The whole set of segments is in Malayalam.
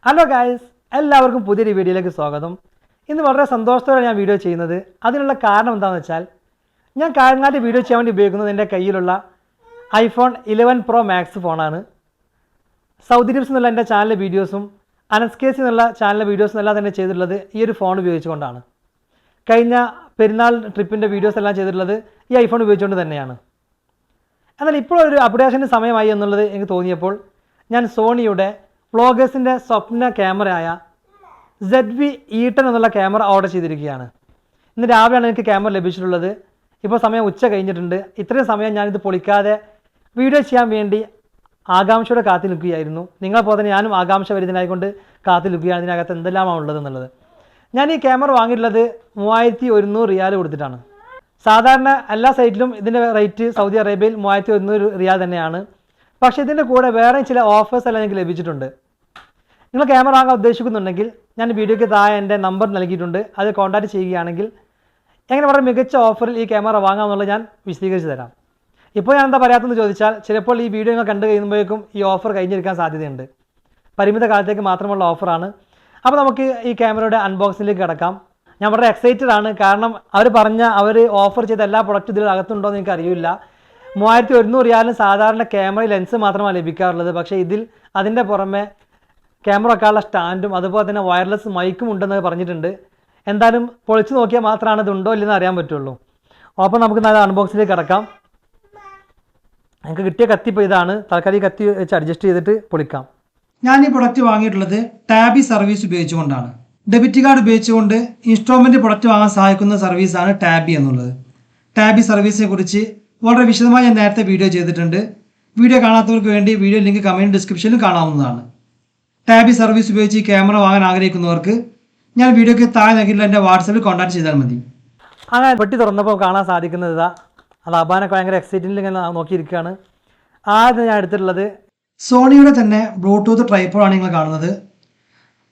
ഹലോ ഗായ്സ്, എല്ലാവർക്കും പുതിയൊരു വീഡിയോയിലേക്ക് സ്വാഗതം. ഇന്ന് വളരെ സന്തോഷത്തോടെ ഞാൻ വീഡിയോ ചെയ്യുന്നത്. അതിനുള്ള കാരണം എന്താണെന്ന് വെച്ചാൽ ഞാൻ കാര്യമായിട്ട് വീഡിയോ ചെയ്യാൻ വേണ്ടി ഉപയോഗിക്കുന്നത് എൻ്റെ കയ്യിലുള്ള iPhone 11 Pro Max ഫോണാണ്. സൗദി ടിപ്സ് എന്നുള്ള എൻ്റെ ചാനലിലെ വീഡിയോസും anaskctvr എന്നുള്ള ചാനലിലെ വീഡിയോസും എല്ലാം തന്നെ ചെയ്തിട്ടുള്ളത് ഈ ഒരു ഫോൺ ഉപയോഗിച്ചുകൊണ്ടാണ്. കഴിഞ്ഞ പെരുന്നാൾ ട്രിപ്പിൻ്റെ വീഡിയോസ് എല്ലാം ചെയ്തിട്ടുള്ളത് ഈ ഐഫോൺ ഉപയോഗിച്ചുകൊണ്ട് തന്നെയാണ്. എന്നാൽ ഇപ്പോൾ ഒരു അപ്ഡേഷൻ്റെ സമയമായി എന്നുള്ളത് എനിക്ക് തോന്നിയപ്പോൾ ഞാൻ സോണിയുടെ വ്ളോഗേഴ്സിൻ്റെ സ്വപ്ന ക്യാമറയായ Zv E10 എന്നുള്ള ക്യാമറ ഓർഡർ ചെയ്തിരിക്കുകയാണ്. ഇന്ന് രാവിലെയാണ് എനിക്ക് ക്യാമറ ലഭിച്ചിട്ടുള്ളത്. ഇപ്പോൾ സമയം ഉച്ച കഴിഞ്ഞിട്ടുണ്ട്. ഇത്രയും സമയം ഞാനിത് പൊളിക്കാതെ വീഡിയോ ചെയ്യാൻ വേണ്ടി ആകാംക്ഷയോടെ കാത്തു നിൽക്കുകയായിരുന്നു. നിങ്ങളെപ്പോലെ തന്നെ ഞാനും ആകാംക്ഷ വരുന്നതിനായിക്കൊണ്ട് കാത്തു നിൽക്കുകയാണ് ഇതിനകത്ത് എന്തെല്ലാമാണ് ഉള്ളത് എന്നുള്ളത്. ഞാൻ ഈ ക്യാമറ വാങ്ങിയിട്ടുള്ളത് 3100 റിയാൽ കൊടുത്തിട്ടാണ്. സാധാരണ എല്ലാ സൈറ്റിലും ഇതിൻ്റെ റേറ്റ് സൗദി അറേബ്യയിൽ 3100 റിയാൽ തന്നെയാണ്. പക്ഷേ ഇതിൻ്റെ കൂടെ വേറെ ചില ഓഫേഴ്സ് എല്ലാം എനിക്ക് ലഭിച്ചിട്ടുണ്ട്. നിങ്ങൾ ക്യാമറ വാങ്ങാൻ ഉദ്ദേശിക്കുന്നുണ്ടെങ്കിൽ ഞാൻ വീഡിയോയ്ക്ക് താഴെ എൻ്റെ നമ്പർ നൽകിയിട്ടുണ്ട്. അത് കോൺടാക്ട് ചെയ്യുകയാണെങ്കിൽ എങ്ങനെ വളരെ മികച്ച ഓഫറിൽ ഈ ക്യാമറ വാങ്ങാമെന്നുള്ളത് ഞാൻ വിശദീകരിച്ച് തരാം. ഇപ്പോൾ ഞാൻ എന്താ പറയാത്തതെന്ന് ചോദിച്ചാൽ ചിലപ്പോൾ ഈ വീഡിയോ നിങ്ങൾ കണ്ടു കഴിയുമ്പോഴേക്കും ഈ ഓഫർ കഴിഞ്ഞിരിക്കാൻ സാധ്യതയുണ്ട്. പരിമിത കാലത്തേക്ക് മാത്രമുള്ള ഓഫറാണ്. അപ്പോൾ നമുക്ക് ഈ ക്യാമറയുടെ അൺബോക്സിംഗിലേക്ക് കിടക്കാം. ഞാൻ വളരെ എക്സൈറ്റഡ് ആണ്. കാരണം അവർ ഓഫർ ചെയ്ത എല്ലാ പ്രൊഡക്റ്റും ഇതിൽ അകത്തുണ്ടോ എന്ന് എനിക്ക് അറിയില്ല. 3100 റിയാലിന് സാധാരണ ക്യാമറ ലെൻസ് മാത്രമാണ് ലഭിക്കാറുള്ളത്. പക്ഷേ ഇതിൽ അതിൻ്റെ പുറമെ ക്യാമറ വെക്കാനുള്ള സ്റ്റാൻഡും അതുപോലെ തന്നെ വയർലെസ് മൈക്കും ഉണ്ടെന്ന് പറഞ്ഞിട്ടുണ്ട്. എന്തായാലും പൊളിച്ച് നോക്കിയാൽ മാത്രമാണ് ഇതുണ്ടോ ഇല്ലെന്ന് അറിയാൻ പറ്റുള്ളൂ. അപ്പോൾ നമുക്ക് നല്ല അൺബോക്സിലേക്ക് കിടക്കാം. എനിക്ക് കിട്ടിയ കത്തി ഇപ്പോൾ ഇതാണ്. തൽക്കാലം ഈ കത്തി വെച്ച് അഡ്ജസ്റ്റ് ചെയ്തിട്ട് പൊളിക്കാം. ഞാൻ ഈ പ്രൊഡക്റ്റ് വാങ്ങിയിട്ടുള്ളത് ടാബി സർവീസ് ഉപയോഗിച്ചുകൊണ്ടാണ്. ഡെബിറ്റ് കാർഡ് ഉപയോഗിച്ചുകൊണ്ട് ഇൻസ്ട്രോൾമെൻറ്റ് പ്രൊഡക്റ്റ് വാങ്ങാൻ സഹായിക്കുന്ന സർവീസാണ് ടാബി എന്നുള്ളത്. ടാബി സർവീസിനെ കുറിച്ച് വളരെ വിശദമായി ഞാൻ നേരത്തെ വീഡിയോ ചെയ്തിട്ടുണ്ട്. വീഡിയോ കാണാത്തവർക്ക് വേണ്ടി വീഡിയോ ലിങ്ക് കമൻറ്റ് ഡിസ്ക്രിപ്ഷനിൽ കാണാവുന്നതാണ്. ടാബി സർവീസ് ഉപയോഗിച്ച് ഈ ക്യാമറ വാങ്ങാൻ ആഗ്രഹിക്കുന്നവർക്ക് ഞാൻ വീഡിയോയ്ക്ക് താഴെ നൽകിയിട്ടുള്ള എൻ്റെ വാട്സാപ്പിൽ കോൺടാക്ട് ചെയ്താൽ മതി. അങ്ങനെ പെട്ടി തുറന്നപ്പോൾ കാണാൻ സാധിക്കുന്നത് ഇതാ. അത് അബാനൊക്കെ ഭയങ്കര എക്സൈറ്റിംഗിൽ ഇങ്ങനെ നോക്കിയിരിക്കുകയാണ്. ആദ്യം ഞാൻ എടുത്തിട്ടുള്ളത് സോണിയുടെ തന്നെ ബ്ലൂടൂത്ത് ട്രൈപ്പോഡാണ് നിങ്ങൾ കാണുന്നത്.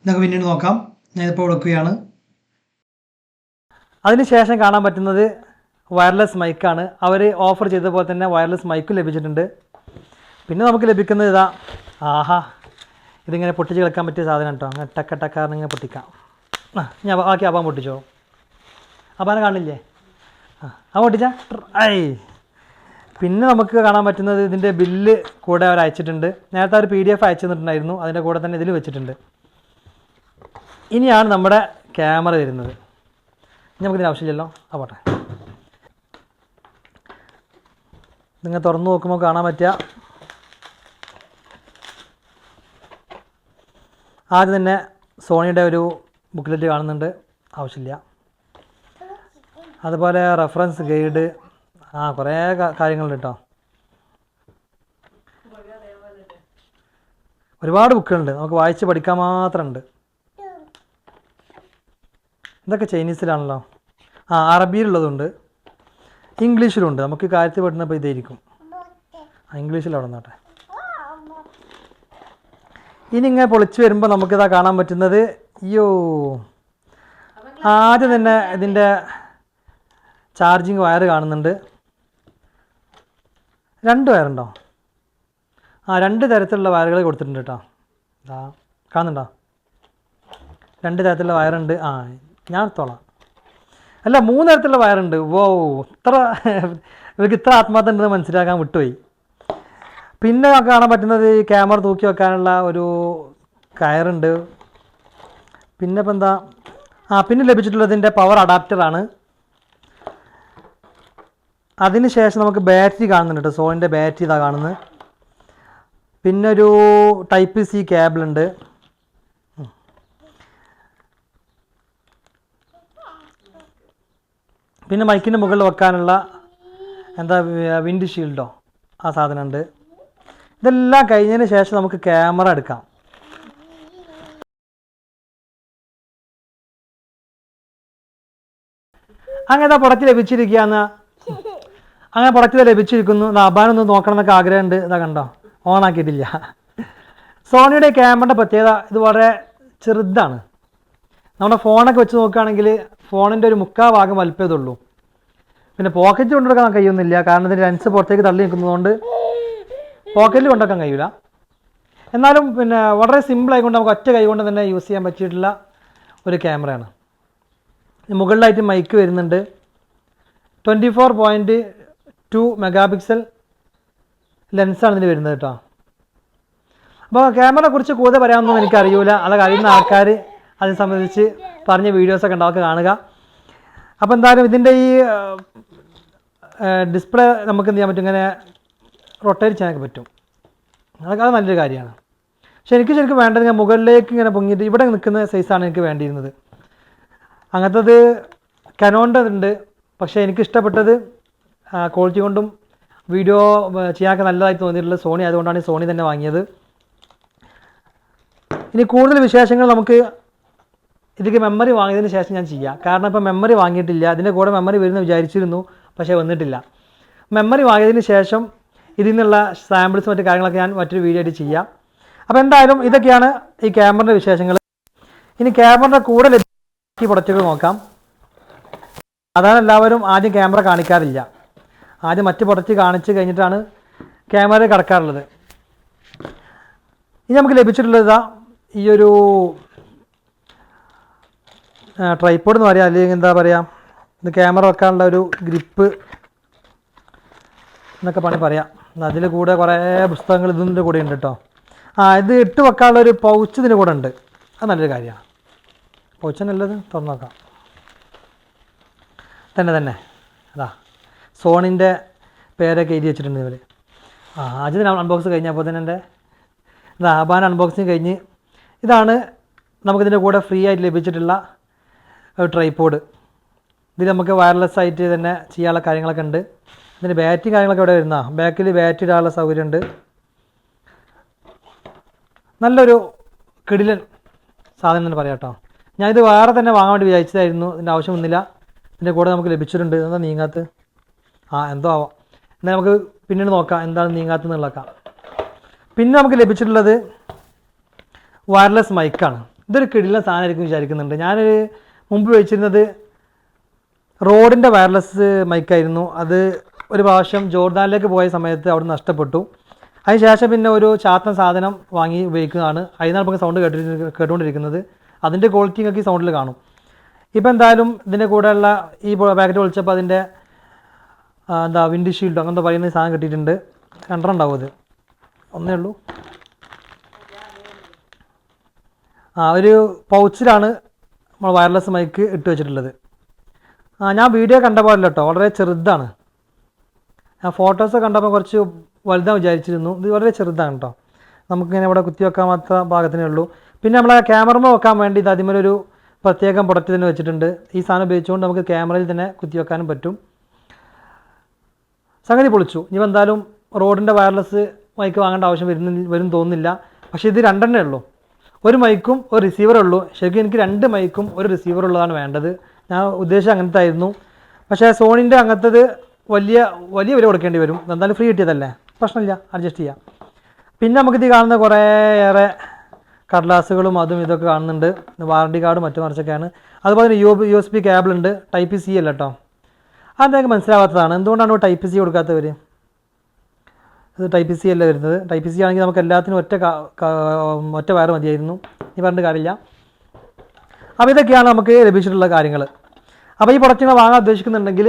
നിങ്ങൾക്ക് പിന്നീട് നോക്കാം. ഞാനിപ്പോൾ എടുക്കുകയാണ്. അതിനുശേഷം കാണാൻ പറ്റുന്നത് വയർലെസ് മൈക്കാണ്. അവർ ഓഫർ ചെയ്ത പോലെ തന്നെ വയർലെസ് മൈക്കും ലഭിച്ചിട്ടുണ്ട്. പിന്നെ നമുക്ക് ലഭിക്കുന്നത് ഇതാ. ആഹാ, ഇതിങ്ങനെ പൊട്ടിച്ച് കളിക്കാൻ പറ്റിയ സാധനം കേട്ടോ. അങ്ങനെ ടക്കാറിന് ഇങ്ങനെ പൊട്ടിക്കാം. ഞാൻ ബാക്കി അപ്പാൻ പൊട്ടിച്ചോ. അപ്പാനെ കാണില്ലേ? ആ പൊട്ടിച്ച ഐ. പിന്നെ നമുക്ക് കാണാൻ പറ്റുന്നത് ഇതിൻ്റെ ബില്ല് കൂടെ അവർ അയച്ചിട്ടുണ്ട്. നേരത്തെ ഒരു PDF അയച്ചു തന്നിട്ടുണ്ടായിരുന്നു. അതിൻ്റെ കൂടെ തന്നെ ഇതിൽ വെച്ചിട്ടുണ്ട്. ഇനിയാണ് നമ്മുടെ ക്യാമറ വരുന്നത്. നമുക്കിതിന് ആവശ്യമില്ലല്ലോ. ആ പോട്ടെ. നിങ്ങൾ തുറന്നു നോക്കുമ്പോൾ കാണാൻ പറ്റുക ആദ്യം തന്നെ സോണിയുടെ ഒരു ബുക്ക്ലെറ്റ് കാണുന്നുണ്ട്. ആവശ്യമില്ല. അതുപോലെ റെഫറൻസ് ഗൈഡ്, കുറേ കാര്യങ്ങളുണ്ട് കേട്ടോ. ഒരുപാട് ബുക്കുകളുണ്ട്. നമുക്ക് വായിച്ച് പഠിക്കാൻ മാത്രമുണ്ട്. ഇതൊക്കെ ചൈനീസിലാണല്ലോ. അറബിയിലുള്ളതുണ്ട്, ഇംഗ്ലീഷിലുണ്ട്. നമുക്ക് കാര്യത്തിൽ പെടുന്നപ്പോൾ ഇതായിരിക്കും. ഇംഗ്ലീഷിലവിടെ നോട്ടെ. ഇനി ഇങ്ങനെ പൊളിച്ച് വരുമ്പോൾ നമുക്കിതാ കാണാൻ പറ്റുന്നത്. ആദ്യം തന്നെ ഇതിൻ്റെ ചാർജിങ് വയർ കാണുന്നുണ്ട്. 2 വയറുണ്ടോ? 2 തരത്തിലുള്ള വയറുകൾ കൊടുത്തിട്ടുണ്ട് കേട്ടോ. കാണുന്നുണ്ടോ? 2 തരത്തിലുള്ള വയറുണ്ട്. ഞാൻ എടുത്തോളാം. അല്ല, 3 തരത്തിലുള്ള വയറുണ്ട്. ഇവർക്ക് ഇത്ര ആത്മാർത്ഥ ഉണ്ടെന്ന് മനസ്സിലാക്കാൻ വിട്ടുപോയി. പിന്നെ കാണാൻ പറ്റുന്നത് ഈ ക്യാമറ തൂക്കി വെക്കാനുള്ള ഒരു കയറുണ്ട്. പിന്നെ ഇപ്പം എന്താ, പിന്നെ ലഭിച്ചിട്ടുള്ളതിൻ്റെ പവർ അഡാപ്റ്ററാണ്. അതിന് ശേഷം നമുക്ക് ബാറ്ററി കാണുന്നുണ്ട് കേട്ടോ. സോണിൻ്റെ ബാറ്ററി ഇതാ കാണുന്നത്. പിന്നെ ഒരു ടൈപ്പ് C കേബിളുണ്ട്. പിന്നെ മൈക്കിൻ്റെ മുകളിൽ വെക്കാനുള്ള വിൻഡ് ഷീൽഡോ ആ സാധനമുണ്ട്. ഇതെല്ലാം കഴിഞ്ഞതിന് ശേഷം നമുക്ക് ക്യാമറ എടുക്കാം. അങ്ങനത്തെ പ്രൊഡക്റ്റ് ലഭിച്ചിരിക്കുകയെന്ന്. അങ്ങനെ പ്രൊഡക്റ്റ് ലഭിച്ചിരിക്കുന്നു. അബാനൊന്ന് നോക്കണം എന്നൊക്കെ ആഗ്രഹമുണ്ട്. ഇതാ കണ്ടോ, ഓണാക്കിയിട്ടില്ല. സോണിയുടെ ക്യാമറയുടെ പ്രത്യേകത ഇത് വളരെ ചെറുതാണ്. നമ്മുടെ ഫോണൊക്കെ വെച്ച് നോക്കുകയാണെങ്കിൽ ഫോണിൻ്റെ ഒരു 3/4 ഭാഗം വലിപ്പമേതുള്ളൂ. പിന്നെ പോക്കറ്റ് കൊണ്ടുവെക്കാൻ കഴിയുന്നില്ല. കാരണം ഇതിൻ്റെ ലെൻസ് പുറത്തേക്ക് തള്ളി നിൽക്കുന്നതുകൊണ്ട് പോക്കറ്റിൽ കൊണ്ടുവെക്കാൻ കഴിയില്ല. എന്നാലും പിന്നെ വളരെ സിമ്പിളായിക്കൊണ്ട് നമുക്ക് ഒറ്റ കൈ കൊണ്ട് തന്നെ യൂസ് ചെയ്യാൻ പറ്റിയിട്ടുള്ള ഒരു ക്യാമറയാണ്. മുകളിലായിട്ട് മൈക്ക് വരുന്നുണ്ട്. 24.2 മെഗാ പിക്സൽ ലെൻസാണ് ഇതിന് വരുന്നത് കേട്ടോ. അപ്പോൾ ക്യാമറയെ കുറിച്ച് കൂടുതൽ പറയാമെന്നൊന്നും എനിക്കറിയില്ല. അതൊക്കെ അറിയുന്ന ആൾക്കാർ അതിനെ സംബന്ധിച്ച് പറഞ്ഞ വീഡിയോസൊക്കെ ഉണ്ടാക്കി കാണുക. അപ്പോൾ എന്തായാലും ഇതിൻ്റെ ഈ ഡിസ്പ്ലേ നമുക്ക് എന്ത് ചെയ്യാൻ പറ്റും, ഇങ്ങനെ റൊട്ടേറ്റ് ചെയ്യാനൊക്കെ പറ്റും. അതൊക്കെ അത് നല്ലൊരു കാര്യമാണ്. പക്ഷെ എനിക്ക് ശരിക്കും വേണ്ടത് ഞാൻ മുകളിലേക്ക് ഇങ്ങനെ പൊങ്ങിയിട്ട് ഇവിടെ നിൽക്കുന്ന സൈസാണ് എനിക്ക് വേണ്ടിയിരുന്നത്. അങ്ങനത്തത് കനോണിൻ്റെ ഉണ്ട്. പക്ഷേ എനിക്കിഷ്ടപ്പെട്ടത് ക്വാളിറ്റി കൊണ്ടും വീഡിയോ ചെയ്യാനൊക്കെ നല്ലതായിട്ട് തോന്നിയിട്ടുള്ളത് സോണി ആയതുകൊണ്ടാണ് സോണി തന്നെ വാങ്ങിയത്. ഇനി കൂടുതൽ വിശേഷങ്ങൾ നമുക്ക് ഇതിക്ക് മെമ്മറി വാങ്ങിയതിന് ശേഷം ഞാൻ ചെയ്യാം. കാരണം ഇപ്പോൾ മെമ്മറി വാങ്ങിയിട്ടില്ല. അതിൻ്റെ കൂടെ മെമ്മറി വരുമെന്ന് വിചാരിച്ചിരുന്നു, പക്ഷേ വന്നിട്ടില്ല. മെമ്മറി വാങ്ങിയതിന് ശേഷം ഇതിൽ നിന്നുള്ള സാമ്പിൾസ് മറ്റു കാര്യങ്ങളൊക്കെ ഞാൻ മറ്റൊരു വീഡിയോ ആയിട്ട് ചെയ്യാം. അപ്പോൾ എന്തായാലും ഇതൊക്കെയാണ് ഈ ക്യാമറയുടെ വിശേഷങ്ങൾ. ഇനി ക്യാമറയുടെ കൂടെ ലഭിക്കുന്ന പ്രൊഡക്റ്റുകൾ നോക്കാം. അതാണ് എല്ലാവരും ആദ്യം ക്യാമറ കാണിക്കാറില്ല. ആദ്യം മറ്റ് പ്രൊഡക്റ്റ് കാണിച്ച് കഴിഞ്ഞിട്ടാണ് ക്യാമറയിൽ കടക്കാറുള്ളത്. ഇനി നമുക്ക് ലഭിച്ചിട്ടുള്ളത് ഈ ഒരു ട്രൈപോഡ് എന്ന് പറയാം, അല്ലെങ്കിൽ എന്താ പറയുക, ഇത് ക്യാമറ വെക്കാനുള്ള ഒരു ഗ്രിപ്പ് എന്നൊക്കെ പറയാം. അതിൽ കൂടെ കുറേ പുസ്തകങ്ങൾ ഇതിൻ്റെ കൂടെ ഉണ്ട് കേട്ടോ. ഇത് ഇട്ട് വെക്കാനുള്ള ഒരു പൗച്ച് ഇതിൻ്റെ കൂടെ ഉണ്ട്. അത് നല്ലൊരു കാര്യമാണ്. പൗച്ച് നല്ലത് തുറന്നു നോക്കാം. തന്നെ അതാ സോണിൻ്റെ പേരൊക്കെ എഴുതി വെച്ചിട്ടുണ്ട് ഇവർ. ആദ്യം അൺബോക്സ് കഴിഞ്ഞപ്പോൾ തന്നെ എൻ്റെ അബാൻ അൺബോക്സിങ് കഴിഞ്ഞ്. ഇതാണ് നമുക്കിതിൻ്റെ കൂടെ ഫ്രീ ആയിട്ട് ലഭിച്ചിട്ടുള്ള ട്രൈപോഡ്. ഇതിൽ നമുക്ക് വയർലെസ് ആയിട്ട് തന്നെ ചെയ്യാനുള്ള കാര്യങ്ങളൊക്കെ ഉണ്ട്. ഇതിൻ്റെ ബാറ്ററി കാര്യങ്ങളൊക്കെ ഇവിടെ വരുന്ന ബാക്കിൽ ബാറ്ററി ഇടാനുള്ള സൗകര്യമുണ്ട്. നല്ലൊരു കിടിലൻ സാധനം തന്നെ പറയാം കേട്ടോ. ഞാനിത് വേറെ തന്നെ വാങ്ങാൻ വേണ്ടി വിചാരിച്ചതായിരുന്നു. ഇതിൻ്റെ ആവശ്യമൊന്നുമില്ല. ഇതിൻ്റെ കൂടെ നമുക്ക് ലഭിച്ചിട്ടുണ്ട്. എന്താ നീങ്ങാത്ത്? എന്തോ ആവാം. എന്നാൽ നമുക്ക് പിന്നീട് നോക്കാം എന്താണ് നീങ്ങാത്തെന്നുള്ളതൊക്കെ. പിന്നെ നമുക്ക് ലഭിച്ചിട്ടുള്ളത് വയർലെസ് മൈക്കാണ്. ഇതൊരു കിടിലൻ സാധനമായിരിക്കും വിചാരിക്കുന്നുണ്ട്. ഞാനൊരു മുമ്പ് വെച്ചിരുന്നത് റോഡിൻ്റെ വയർലെസ് മൈക്കായിരുന്നു. അത് ഒരു പ്രാവശ്യം ജോർദാനിലേക്ക് പോയ സമയത്ത് അവിടെ നഷ്ടപ്പെട്ടു. അതിനുശേഷം പിന്നെ ഒരു ചാത്തൻ സാധനം വാങ്ങി ഉപയോഗിക്കുന്നതാണ്. അതിനാണ് നമുക്ക് സൗണ്ട് കേട്ടുകൊണ്ടിരിക്കുന്നത്. അതിൻ്റെ ക്വാളിറ്റി നിങ്ങൾക്ക് ഈ സൗണ്ടിൽ കാണും. ഇപ്പോൾ എന്തായാലും ഇതിൻ്റെ കൂടെയുള്ള ഈ പാക്കറ്റ് വിളിച്ചപ്പോൾ അതിൻ്റെ വിൻഡ് ഷീൽഡോ അങ്ങനത്തെ പറയുന്ന സാധനം കിട്ടിയിട്ടുണ്ട്. കണ്ടിട്ടുണ്ടാവും. അത് ഒന്നേ ഉള്ളൂ. ഒരു പൗച്ചിലാണ് നമ്മൾ വയർലെസ് മൈക്ക് ഇട്ട് വെച്ചിട്ടുള്ളത്. ഞാൻ വീഡിയോ കണ്ട പോലെ കേട്ടോ, വളരെ ചെറുതാണ്. ഞാൻ ഫോട്ടോസ് കണ്ടപ്പോൾ കുറച്ച് വലുതാണ് വിചാരിച്ചിരുന്നു. ഇത് വളരെ ചെറുതാണ് കേട്ടോ. നമുക്കിങ്ങനെ ഇവിടെ കുത്തി വെക്കാൻ മാത്രം ഭാഗത്തിനേ ഉള്ളൂ. പിന്നെ നമ്മൾ ക്യാമറ വെക്കാൻ വേണ്ടി ഇത് അതിമൊരു പ്രത്യേകം പ്രൊഡക്റ്റ് തന്നെ വെച്ചിട്ടുണ്ട്. ഈ സാധനം ഉപയോഗിച്ചുകൊണ്ട് നമുക്ക് ക്യാമറയിൽ തന്നെ കുത്തി വെക്കാനും പറ്റും. സംഗതി പൊളിച്ചു. ഇനി എന്തായാലും റോഡിൻ്റെ വയർലെസ് മൈക്ക് വാങ്ങേണ്ട ആവശ്യം വരും തോന്നുന്നില്ല. പക്ഷേ ഇത് രണ്ടെണ്ണേ ഉള്ളൂ. ഒരു മൈക്കും ഒരു റിസീവറേ ഉള്ളൂ. ശരിക്കും എനിക്ക് 2 മൈക്കും ഒരു റിസീവർ ഉള്ളതാണ് വേണ്ടത്. ഞാൻ ഉദ്ദേശിച്ചത് അങ്ങനത്തെ ആയിരുന്നു. പക്ഷേ സോണിൻ്റെ അങ്ങനത്തത് വലിയ വില കൊടുക്കേണ്ടി വരും. എന്തായാലും ഫ്രീ കിട്ടിയതല്ലേ, പ്രശ്നമില്ല, അഡ്ജസ്റ്റ് ചെയ്യാം. പിന്നെ നമുക്കിത് കാണുന്ന കുറേയേറെ കടലാസുകളും അതും ഇതൊക്കെ കാണുന്നുണ്ട്. വാറണ്ടി കാർഡ് മറ്റു മറിച്ചൊക്കെയാണ്. അതുപോലെ തന്നെ USB കേബിൾ ഉണ്ട്. ടൈപ്പ് C അല്ല കേട്ടോ. അതൊക്കെ മനസ്സിലാവാത്തതാണ്. എന്തുകൊണ്ടാണ് ടൈപ്പ് C കൊടുക്കാത്തവർ? ഇത് ടൈപ്പ് C അല്ല വരുന്നത്. ടൈപ്പ് C ആണെങ്കിൽ നമുക്ക് എല്ലാത്തിനും ഒറ്റ വയർ മതിയായിരുന്നു. ഈ പറഞ്ഞിട്ട് കാര്യമില്ല. അപ്പോൾ ഇതൊക്കെയാണ് നമുക്ക് ലഭിച്ചിട്ടുള്ള കാര്യങ്ങൾ. അപ്പോൾ ഈ പ്രൊഡക്റ്റുകൾ വാങ്ങാൻ ഉദ്ദേശിക്കുന്നുണ്ടെങ്കിൽ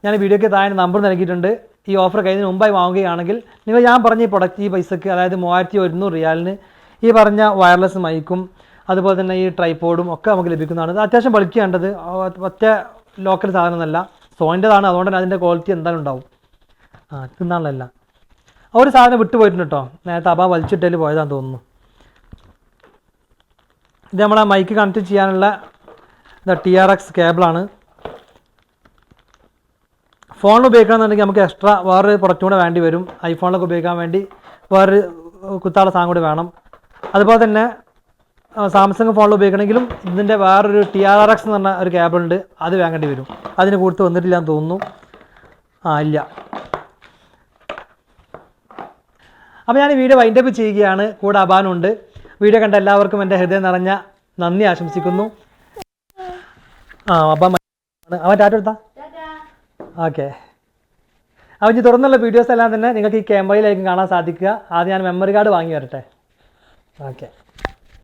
ഞാൻ വീഡിയോയ്ക്ക് താഴെ നമ്പർ നൽകിയിട്ടുണ്ട്. ഈ ഓഫർ കഴിഞ്ഞതിന് മുമ്പായി വാങ്ങുകയാണെങ്കിൽ നിങ്ങൾ ഞാൻ പറഞ്ഞ ഈ പ്രൊഡക്റ്റ് ഈ പൈസക്ക്, അതായത് 3100 റിയാലിന് ഈ പറഞ്ഞ വയർലെസ് മൈക്കും അതുപോലെ തന്നെ ഈ ട്രൈപോഡും ഒക്കെ നമുക്ക് ലഭിക്കുന്നതാണ്. ഇത് അത്യാവശ്യം ബൾക്കിയേണ്ടത് ഒറ്റ ലോക്കൽ സാധനമൊന്നുമല്ല, സോണിൻ്റെതാണ്. അതുകൊണ്ട് തന്നെ അതിൻ്റെ ക്വാളിറ്റി എന്തായാലും ഉണ്ടാവും. തിന്നാളല്ല ഒരു സാധനം വിട്ടുപോയിട്ടുണ്ട് കേട്ടോ. നേരത്തെ അബാ വലിച്ചിട്ടതിൽ പോയതാണെന്ന് തോന്നുന്നു. ഇത് നമ്മളെ മൈക്ക് കണക്ട് ചെയ്യാനുള്ള TRX കേബിളാണ്. ഫോണിൽ ഉപയോഗിക്കണമെന്നുണ്ടെങ്കിൽ നമുക്ക് എക്സ്ട്രാ വേറൊരു പ്രൊഡക്റ്റ് കൂടെ വേണ്ടി വരും. ഐഫോണിലൊക്കെ ഉപയോഗിക്കാൻ വേണ്ടി വേറൊരു കുത്താള സാധനം കൂടി വേണം. അതുപോലെ തന്നെ സാംസങ് ഫോണിൽ ഉപയോഗിക്കണമെങ്കിലും ഇതിൻ്റെ വേറൊരു TRX എന്ന് പറഞ്ഞ ഒരു കേബിൾ ഉണ്ട്. അത് വാങ്ങേണ്ടി വരും. അതിന് കൂടുതൽ വന്നിട്ടില്ല എന്ന് തോന്നുന്നു. ഇല്ല. അപ്പോൾ ഞാൻ ഈ വീഡിയോ വൈൻഡപ്പ് ചെയ്യുകയാണ്. കൂടെ അബാനുണ്ട്. വീഡിയോ കണ്ട എല്ലാവർക്കും എൻ്റെ ഹൃദയം നിറഞ്ഞ നന്ദി ആശംസിക്കുന്നു. അബാൻ അവൻ ടാറ്റ എടുത്താ ഓക്കെ. അപ്പോൾ ഇനി തുടർന്നുള്ള വീഡിയോസ് എല്ലാം തന്നെ നിങ്ങൾക്ക് ഈ ക്യാമറയിലായിരിക്കും കാണാൻ സാധിക്കുക. ആദ്യം ഞാൻ മെമ്മറി കാർഡ് വാങ്ങി വരട്ടെ. ഓക്കെ.